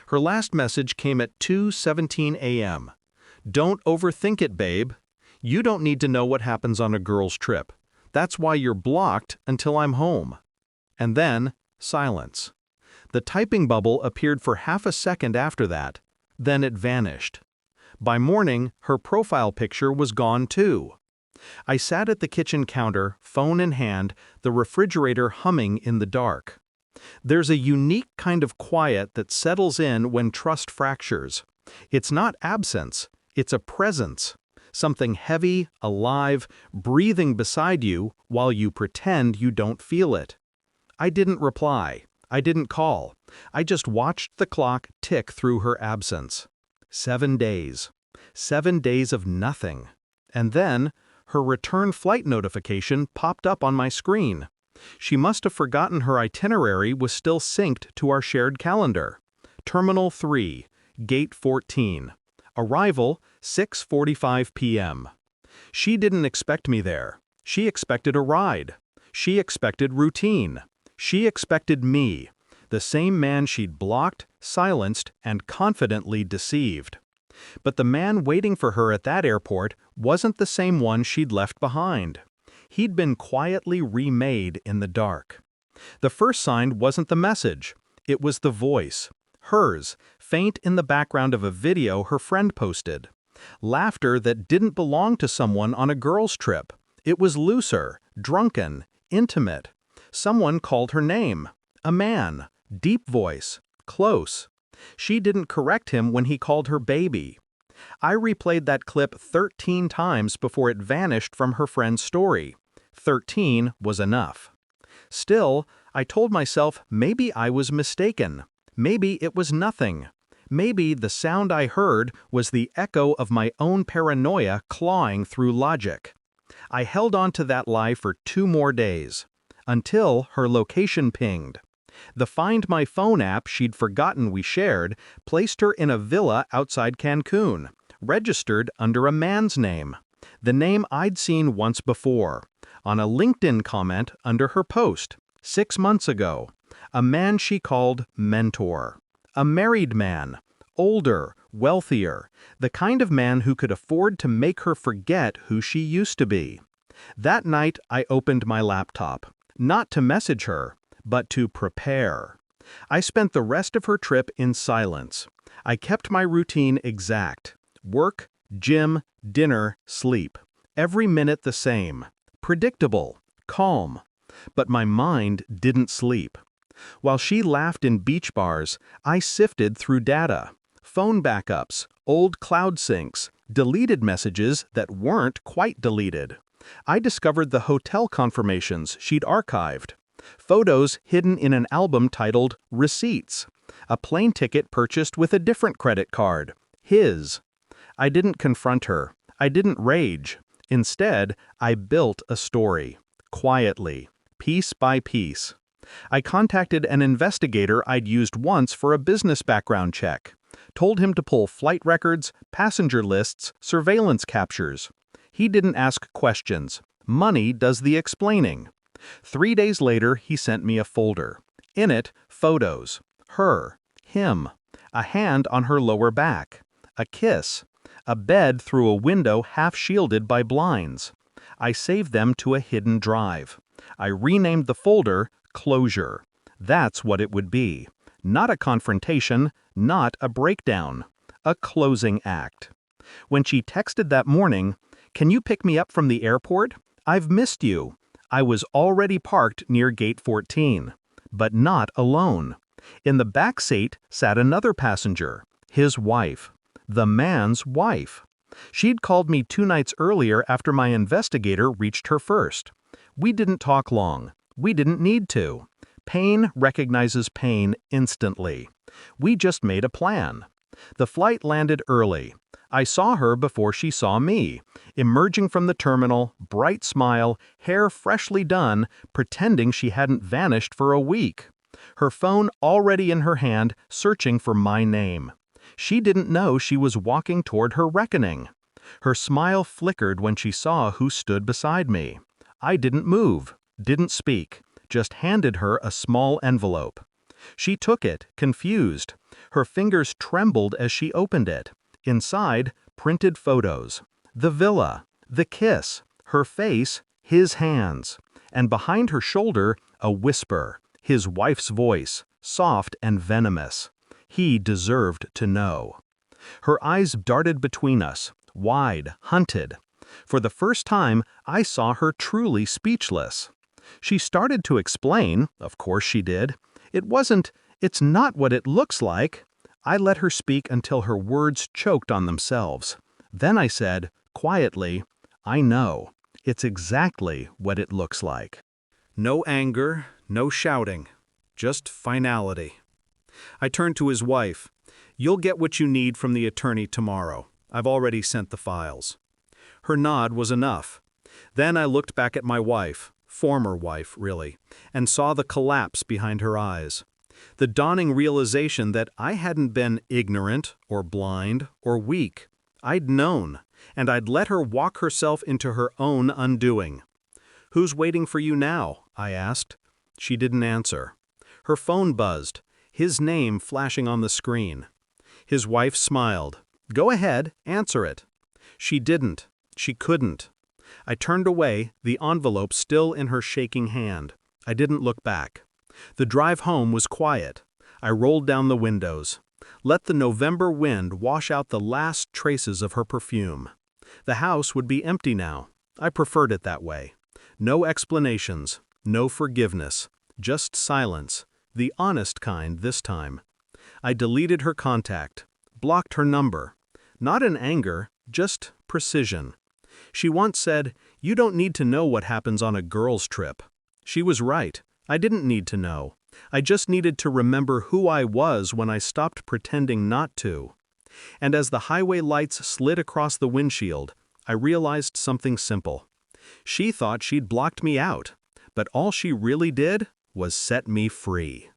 Her last message came at 2:17 a.m. "Don't overthink it, babe. You don't need to know what happens on a girl's trip. That's why you're blocked until I'm home." And then, silence. The typing bubble appeared for half a second after that. Then it vanished. By morning, her profile picture was gone too. I sat at the kitchen counter, phone in hand, the refrigerator humming in the dark. There's a unique kind of quiet that settles in when trust fractures. It's not absence, it's a presence. Something heavy, alive, breathing beside you while you pretend you don't feel it. I didn't reply. I didn't call. I just watched the clock tick through her absence. 7 days. 7 days of nothing. And then, her return flight notification popped up on my screen. She must have forgotten her itinerary was still synced to our shared calendar. Terminal 3, Gate 14. Arrival, 6:45 p.m. She didn't expect me there. She expected a ride. She expected routine. She expected me, the same man she'd blocked, silenced, and confidently deceived. But the man waiting for her at that airport wasn't the same one she'd left behind. He'd been quietly remade in the dark. The first sign wasn't the message. It was the voice. Hers, faint in the background of a video her friend posted. Laughter that didn't belong to someone on a girl's trip. It was looser, drunken, intimate. Someone called her name. A man. Deep voice. Close. She didn't correct him when he called her baby. I replayed that clip 13 times before it vanished from her friend's story. 13 was enough. Still, I told myself maybe I was mistaken. Maybe it was nothing. Maybe the sound I heard was the echo of my own paranoia clawing through logic. I held on to that lie for 2 more days. Until her location pinged. The Find My Phone app she'd forgotten we shared placed her in a villa outside Cancun, registered under a man's name. The name I'd seen once before, on a LinkedIn comment under her post, 6 months ago. A man she called mentor. A married man. Older, wealthier. The kind of man who could afford to make her forget who she used to be. That night I opened my laptop. Not to message her, but to prepare. I spent the rest of her trip in silence. I kept my routine exact. Work, gym, dinner, sleep. Every minute the same. Predictable. Calm. But my mind didn't sleep. While she laughed in beach bars, I sifted through data. Phone backups, old cloud syncs, deleted messages that weren't quite deleted. I discovered the hotel confirmations she'd archived. Photos hidden in an album titled Receipts. A plane ticket purchased with a different credit card. His. I didn't confront her. I didn't rage. Instead, I built a story. Quietly. Piece by piece. I contacted an investigator I'd used once for a business background check. Told him to pull flight records, passenger lists, surveillance captures. He didn't ask questions. Money does the explaining. 3 days later, he sent me a folder. In it, photos. Her. Him. A hand on her lower back. A kiss. A bed through a window half shielded by blinds. I saved them to a hidden drive. I renamed the folder Closure. That's what it would be. Not a confrontation, not a breakdown. A closing act. When she texted that morning, "Can you pick me up from the airport? I've missed you." I was already parked near Gate 14. But not alone. In the back seat sat another passenger, his wife. The man's wife. She'd called me 2 nights earlier after my investigator reached her first. We didn't talk long. We didn't need to. Pain recognizes pain instantly. We just made a plan. The flight landed early. I saw her before she saw me, emerging from the terminal, bright smile, hair freshly done, pretending she hadn't vanished for a week. Her phone already in her hand, searching for my name. She didn't know she was walking toward her reckoning. Her smile flickered when she saw who stood beside me. I didn't move, didn't speak, just handed her a small envelope. She took it, confused. Her fingers trembled as she opened it. Inside, printed photos. The villa, the kiss, her face, his hands. And behind her shoulder, a whisper, his wife's voice, soft and venomous. He deserved to know. Her eyes darted between us, wide, hunted. For the first time, I saw her truly speechless. She started to explain, of course she did. It's not what it looks like. I let her speak until her words choked on themselves. Then I said, quietly, I know. It's exactly what it looks like. No anger, no shouting, just finality. I turned to his wife. You'll get what you need from the attorney tomorrow. I've already sent the files. Her nod was enough. Then I looked back at my wife, former wife, really, and saw the collapse behind her eyes. The dawning realization that I hadn't been ignorant or blind or weak. I'd known, and I'd let her walk herself into her own undoing. Who's waiting for you now? I asked. She didn't answer. Her phone buzzed, his name flashing on the screen. His wife smiled. Go ahead, answer it. She didn't. She couldn't. I turned away, the envelope still in her shaking hand. I didn't look back. The drive home was quiet. I rolled down the windows. Let the November wind wash out the last traces of her perfume. The house would be empty now. I preferred it that way. No explanations, no forgiveness, just silence, the honest kind this time. I deleted her contact, blocked her number. Not in anger, just precision. She once said, "You don't need to know what happens on a girl's trip." She was right. I didn't need to know. I just needed to remember who I was when I stopped pretending not to. And as the highway lights slid across the windshield, I realized something simple. She thought she'd blocked me out, but all she really did was set me free.